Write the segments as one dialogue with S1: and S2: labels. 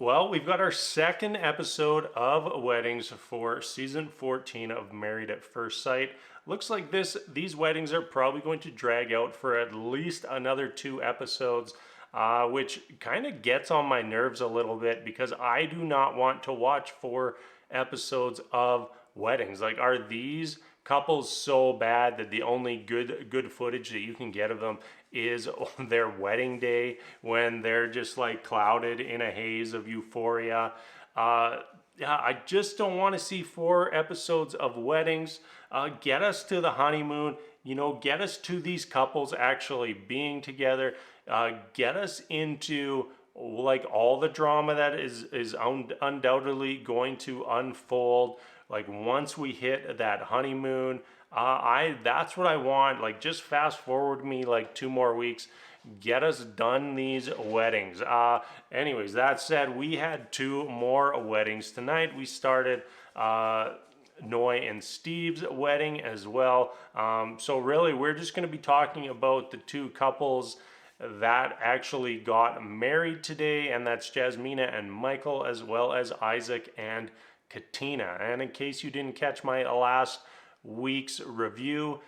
S1: Well, we've got our second episode of weddings for season 14 of Married at First Sight. Looks like these weddings are probably going to drag out for at least another 2 episodes, which kind of gets on my nerves a little bit because I do not want to watch 4 episodes of weddings. Like, are these couples so bad that the only good footage that you can get of them is their wedding day when they're just like clouded in a haze of euphoria? Yeah, I just don't want to see 4 episodes of weddings. Get us to the honeymoon, get us to these couples actually being together, get us into like all the drama that is undoubtedly going to unfold. Like once we hit that honeymoon, that's what I want. Like just fast forward me like 2 more weeks, get us done these weddings. Anyways, that said, we had 2 more weddings tonight. We started Noy and Steve's wedding as well. So really, we're just going to be talking about the 2 couples that actually got married today, and that's Jasmina and Michael, as well as Isaac and Katina. And in case you didn't catch my last week's review,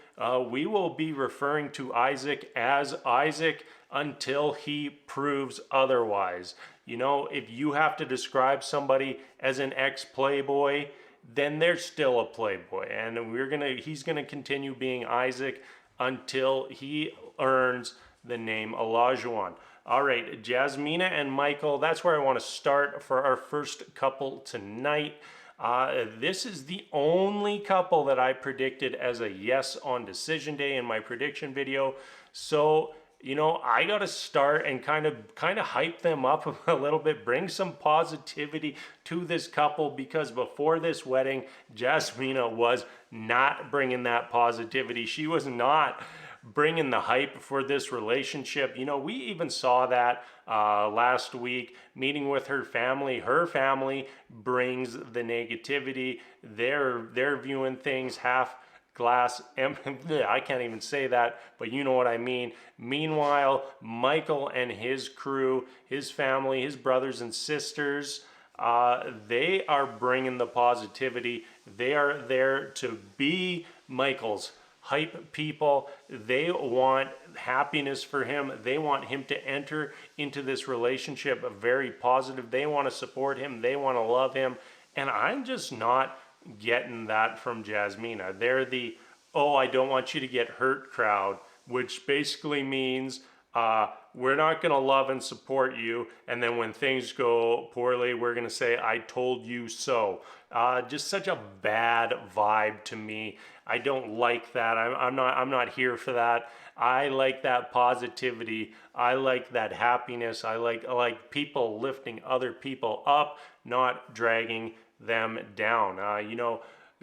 S1: we will be referring to Isaac as Isaac until he proves otherwise. If you have to describe somebody as an ex-playboy, then they're still a playboy, and he's gonna continue being Isaac until he earns the name Olajuwon. All right, Jasmina and Michael, that's where I want to start for our first couple tonight. This is the only couple that I predicted as a yes on decision day in my prediction video. So, I got to start and kind of hype them up a little bit, bring some positivity to this couple, because before this wedding, Jasmina was not bringing that positivity. She was not bringing the hype for this relationship. We even saw that last week, meeting with her family. Her family brings the negativity. They're viewing things half glass empty. I can't even say that, but you know what I mean. Meanwhile, Michael and his crew, his family, his brothers and sisters, they are bringing the positivity. They are there to be Michael's hype people. They want happiness for him. They want him to enter into this relationship very positive. They want to support him. They want to love him. And I'm just not getting that from Jasmina. They're the, oh, I don't want you to get hurt crowd, which basically means we're not going to love and support you, and then when things go poorly, we're going to say, I told you so. Just such a bad vibe to me. I don't like that. I'm not here for that. I like that positivity. I like that happiness. I like people lifting other people up, not dragging them down.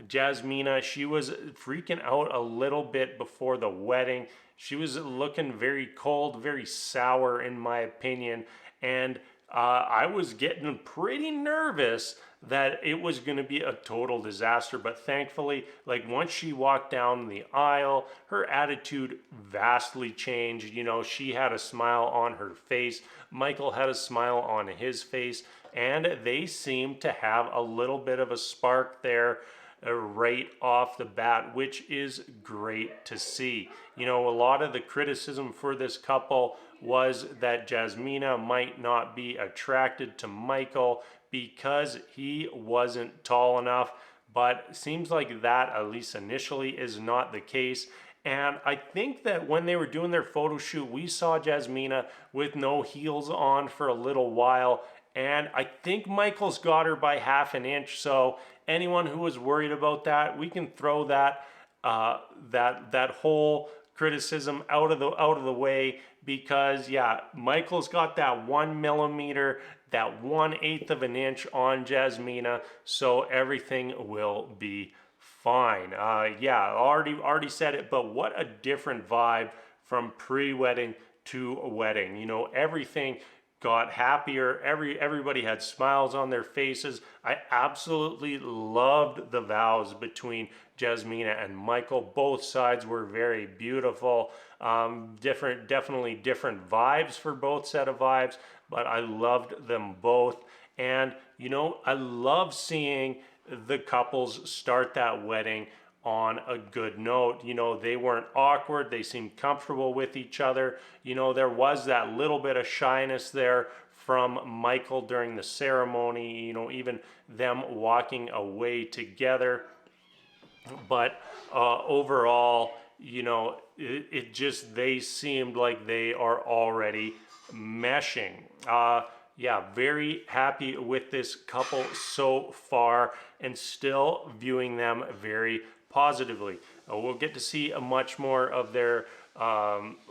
S1: Jasmina, she was freaking out a little bit before the wedding. She was looking very cold, very sour in my opinion, and I was getting pretty nervous that it was going to be a total disaster. But thankfully, like once she walked down the aisle, her attitude vastly changed. She had a smile on her face. Michael had a smile on his face, and they seemed to have a little bit of a spark there right off the bat, which is great to see. A lot of the criticism for this couple was that Jasmina might not be attracted to Michael because he wasn't tall enough, but seems like that, at least initially, is not the case. And I think that when they were doing their photo shoot, we saw Jasmina with no heels on for a little while, and I think Michael's got her by half an inch. So anyone who was worried about that, we can throw that that whole criticism out of the way, because yeah, Michael's got that 1 millimeter, that 1/8 of an inch on Jasmina, so everything will be fine. Yeah, already said it, but what a different vibe from pre-wedding to wedding. Everything got happier. Everybody had smiles on their faces. I absolutely loved the vows between Jasmina and Michael. Both sides were very beautiful. Definitely different vibes for both set of vibes, but I loved them both. And, I love seeing the couples start that wedding on a good note. They weren't awkward, they seemed comfortable with each other. There was that little bit of shyness there from Michael during the ceremony, even them walking away together. But overall, it just, they seemed like they are already meshing. Yeah, very happy with this couple so far and still viewing them very positively. We'll get to see much more of their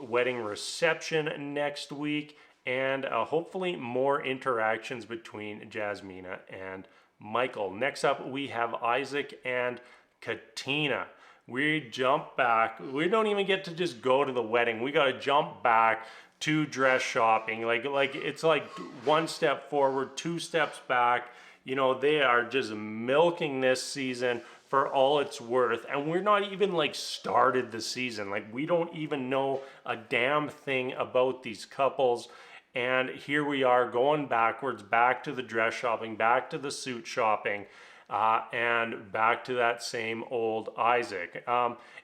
S1: wedding reception next week, and hopefully more interactions between Jasmina and Michael. Next up, we have Isaac and Katina. We jump back. We don't even get to just go to the wedding. We got to jump back to dress shopping. Like it's like one step forward, two steps back. They are just milking this season for all it's worth, and we're not even like started the season. Like, we don't even know a damn thing about these couples. And here we are going backwards, back to the dress shopping, back to the suit shopping. And back to that same old Isaac.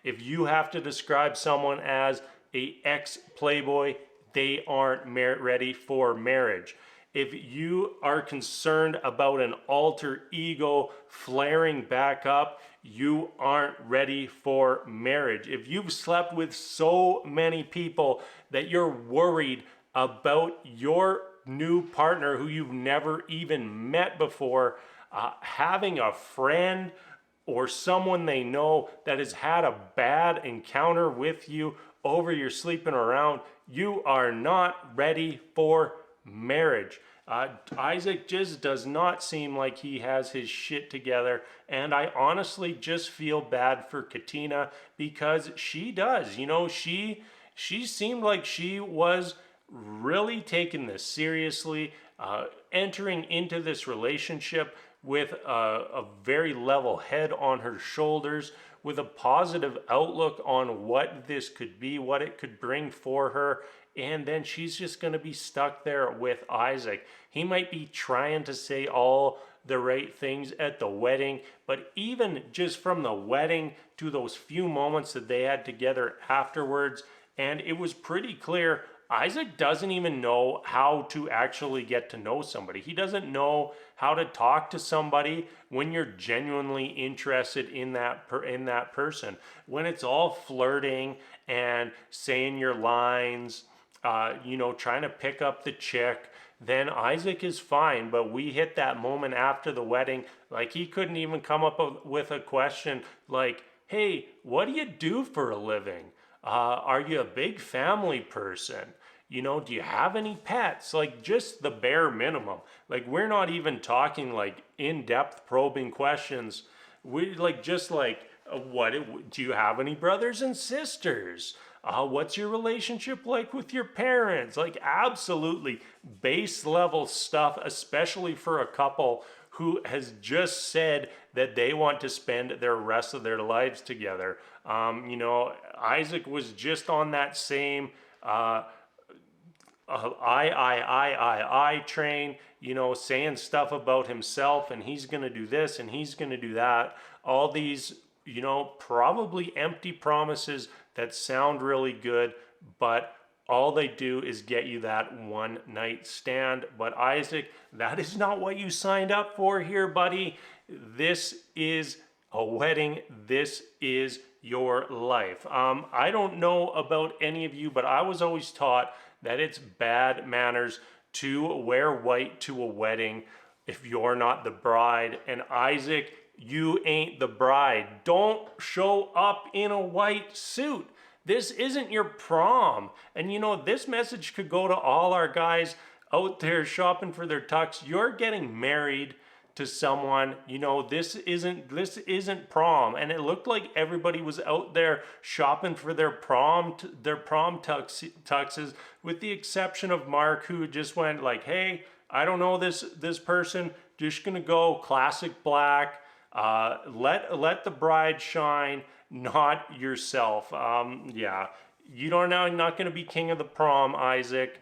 S1: If you have to describe someone as a ex-playboy, they aren't ready for marriage. If you are concerned about an alter ego flaring back up, you aren't ready for marriage. If you've slept with so many people that you're worried about your new partner who you've never even met before, having a friend or someone they know that has had a bad encounter with you over your sleeping around, you are not ready for marriage. Isaac just does not seem like he has his shit together, and I honestly just feel bad for Katina because she does. She seemed like she was really taking this seriously, entering into this relationship with a very level head on her shoulders, with a positive outlook on what this could be, what it could bring for her. And then she's just going to be stuck there with Isaac. He might be trying to say all the right things at the wedding, but even just from the wedding to those few moments that they had together afterwards, and it was pretty clear Isaac doesn't even know how to actually get to know somebody. He doesn't know how to talk to somebody when you're genuinely interested in that person. When it's all flirting and saying your lines, trying to pick up the chick, then Isaac is fine. But we hit that moment after the wedding, like he couldn't even come up with a question like, "Hey, what do you do for a living? Are you a big family person? Do you have any pets?" Like, just the bare minimum. Like, we're not even talking like in-depth probing questions. We what do you have any brothers and sisters? What's your relationship like with your parents? Like, absolutely base level stuff, especially for a couple who has just said that they want to spend their rest of their lives together. Isaac was just on that same I train, saying stuff about himself, and he's going to do this and he's going to do that. All these, probably empty promises that sound really good, but all they do is get you that one night stand. But Isaac, that is not what you signed up for here, buddy. This is a wedding. This is your life. I don't know about any of you, but I was always taught that it's bad manners to wear white to a wedding if you're not the bride. And Isaac, you ain't the bride. Don't show up in a white suit. This isn't your prom. And this message could go to all our guys out there shopping for their tux. You're getting married to someone. This isn't prom. And it looked like everybody was out there shopping for their prom tuxes, with the exception of Mark, who just went like, "Hey, I don't know this person, just gonna go classic black. Let the bride shine, not yourself." Yeah, You are now not going to be king of the prom, Isaac.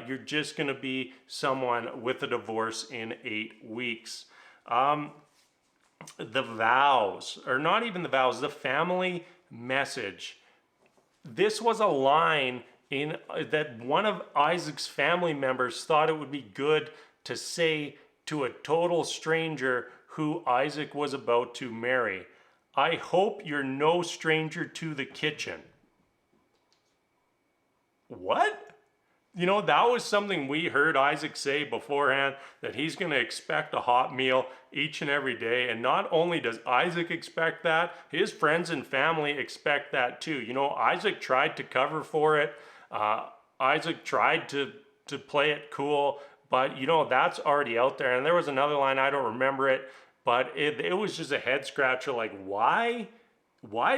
S1: You're just going to be someone with a divorce in 8 weeks. The vows, or not even the vows, the family message. This was a line in that one of Isaac's family members thought it would be good to say to a total stranger who Isaac was about to marry. I hope you're no stranger to the kitchen. What? That was something we heard Isaac say beforehand, that he's going to expect a hot meal each and every day. And not only does Isaac expect that, his friends and family expect that too. Isaac tried to cover for it. Isaac tried to play it cool, but that's already out there. And there was another line, I don't remember it, but it was just a head scratcher. Like, why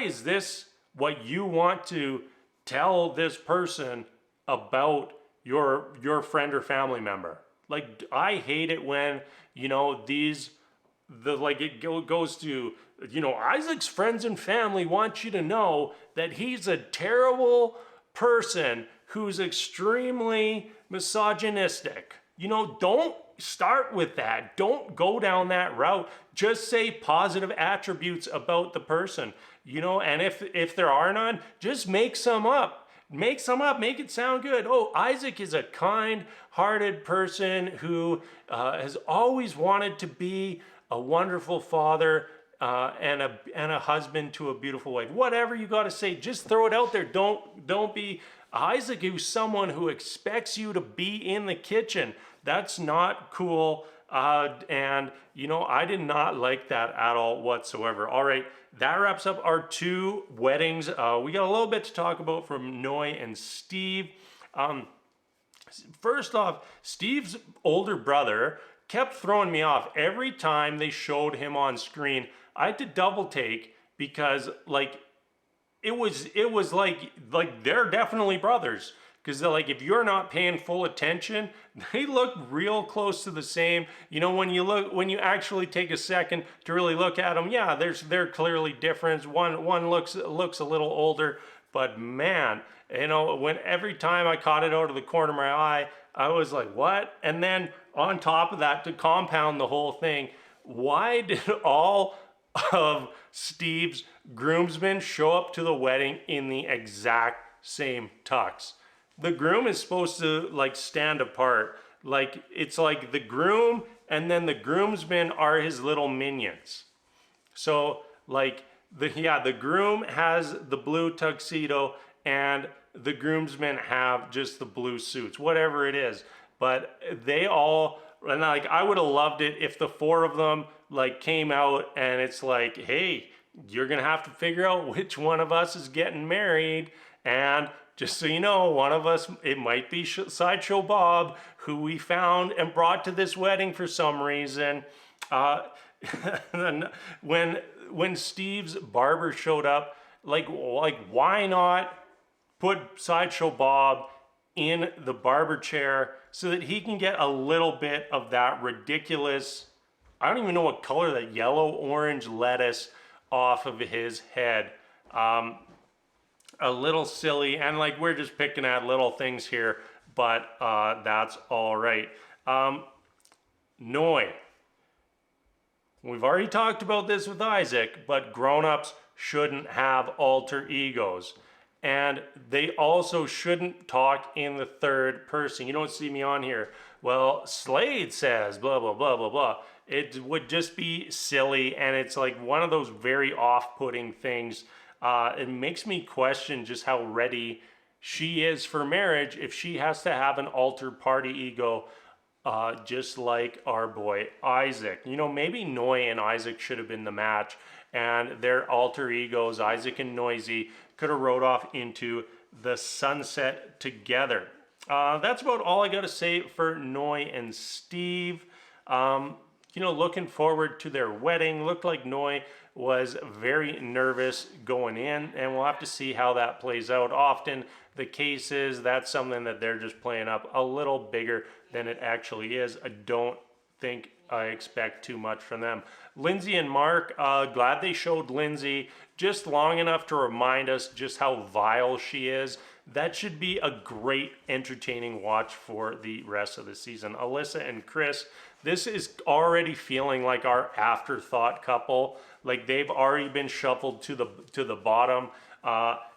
S1: is this what you want to tell this person about your friend or family member? Like, I hate it when it goes to Isaac's friends and family want you to know that he's a terrible person who's extremely misogynistic. Don't start with that. Don't go down that route. Just say positive attributes about the person. And if there are none, just make some up. Make some up, make it sound good. Oh, Isaac is a kind-hearted person who has always wanted to be a wonderful father and a husband to a beautiful wife. Whatever you got to say, just throw it out there. Don't be Isaac, who's someone who expects you to be in the kitchen. That's not cool. And I did not like that at all whatsoever. All right, that wraps up our 2 weddings. We got a little bit to talk about from Noy and Steve. First off, Steve's older brother kept throwing me off every time they showed him on screen. I had to double take because it was like they're definitely brothers. Because if you're not paying full attention, they look real close to the same. When you actually take a second to really look at them, yeah, they're clearly different. One looks a little older, but man, when every time I caught it out of the corner of my eye, I was like, what? And then on top of that, to compound the whole thing, why did all of Steve's groomsmen show up to the wedding in the exact same tux? The groom is supposed to stand apart. It's like the groom and then the groomsmen are his little minions. So the groom has the blue tuxedo and the groomsmen have just the blue suits, whatever it is. But they all, and I would have loved it if the 4 of them came out and it's like, hey, you're gonna have to figure out which one of us is getting married. And just so you know, one of us, it might be Sideshow Bob, who we found and brought to this wedding for some reason. When Steve's barber showed up, why not put Sideshow Bob in the barber chair so that he can get a little bit of that ridiculous, I don't even know what color, that yellow-orange lettuce off of his head. A little silly, and we're just picking at little things here, but that's all right. Noy. We've already talked about this with Isaac, but grown-ups shouldn't have alter egos. And they also shouldn't talk in the third person. You don't see me on here, well, Slade says, blah, blah, blah, blah, blah. It would just be silly, and it's one of those very off-putting things. It makes me question just how ready she is for marriage if she has to have an alter party ego, just like our boy Isaac. Maybe Noy and Isaac should have been the match, and their alter egos, Isaac and Noisy, could have rode off into the sunset together. That's about all I got to say for Noy and Steve. Looking forward to their wedding. Looked like Noy was very nervous going in, and we'll have to see how that plays out. Often the case is that's something that they're just playing up a little bigger than it actually is. I don't think I expect too much from them. Lindsay and Mark, glad they showed Lindsay just long enough to remind us just how vile she is. That should be a great, entertaining watch for the rest of the season. Alyssa and Chris, this is already feeling like our afterthought couple. Like they've already been shuffled to the bottom.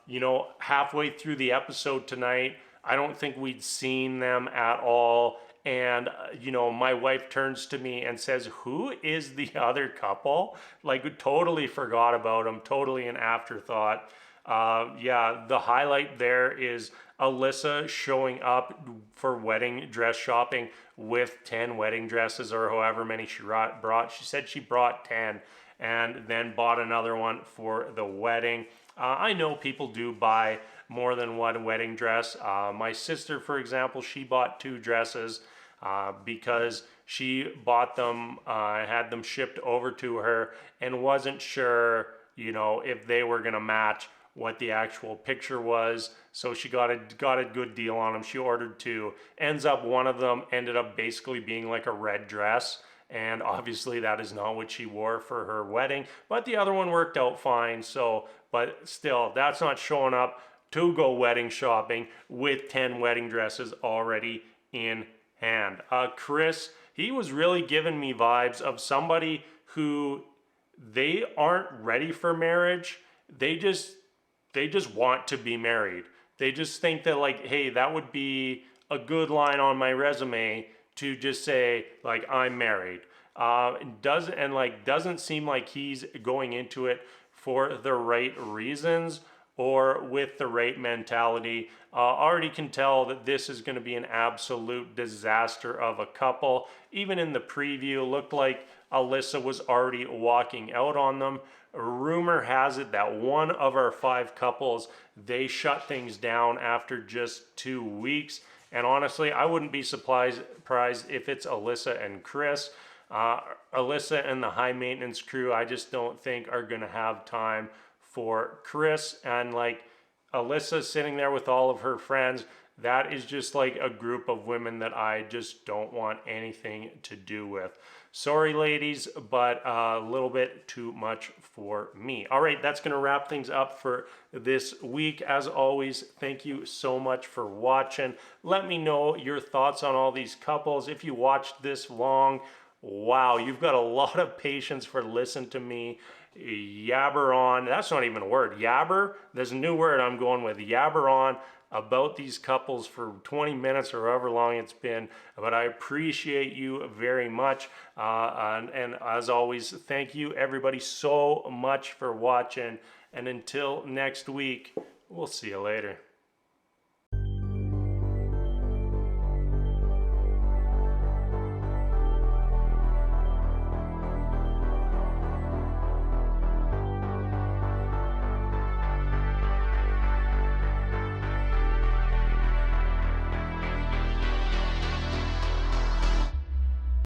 S1: You know, halfway through the episode tonight, I don't think we'd seen them at all. And, you know, my wife turns to me and says, "Who is the other couple?" Like, totally forgot about them, totally an afterthought. Yeah, the highlight there is Alyssa showing up for wedding dress shopping with 10 wedding dresses or however many she brought. She said she brought 10 and then bought another one for the wedding. I know people do buy more than one wedding dress. My sister, for example, she bought 2 dresses because she bought them, had them shipped over to her and wasn't sure, you know, if they were going to match what the actual picture was. So she got a good deal on them. She ordered 2. Ends up one of them ended up basically being like a red dress. And obviously that is not what she wore for her wedding, but the other one worked out fine. So, but still, that's not showing up to go wedding shopping with 10 wedding dresses already in hand. Chris, he was really giving me vibes of somebody who they aren't ready for marriage. They just want to be married. They just think that like, hey, that would be a good line on my resume to just say like I'm married. Doesn't seem like he's going into it for the right reasons or with the right mentality. Already can tell that this is going to be an absolute disaster of a couple. Even in the preview, looked like Alyssa was already walking out on them. Rumor has it that one of our 5 couples, they shut things down after just 2 weeks. And honestly, I wouldn't be surprised if it's Alyssa and Chris. Alyssa and the high maintenance crew, I just don't think are going to have time for Chris. And like Alyssa sitting there with all of her friends, that is just like a group of women that I just don't want anything to do with. Sorry, ladies, but a little bit too much for me. All right, that's going to wrap things up for this week. As always, thank you so much for watching. Let me know your thoughts on all these couples. If you watched this long, wow, you've got a lot of patience for listening to me yabber on. That's not even a word. Yabber? There's a new word I'm going with. Yabber on about these couples for 20 minutes or however long it's been, but I appreciate you very much. And as always, thank you everybody so much for watching. And until next week, we'll see you later.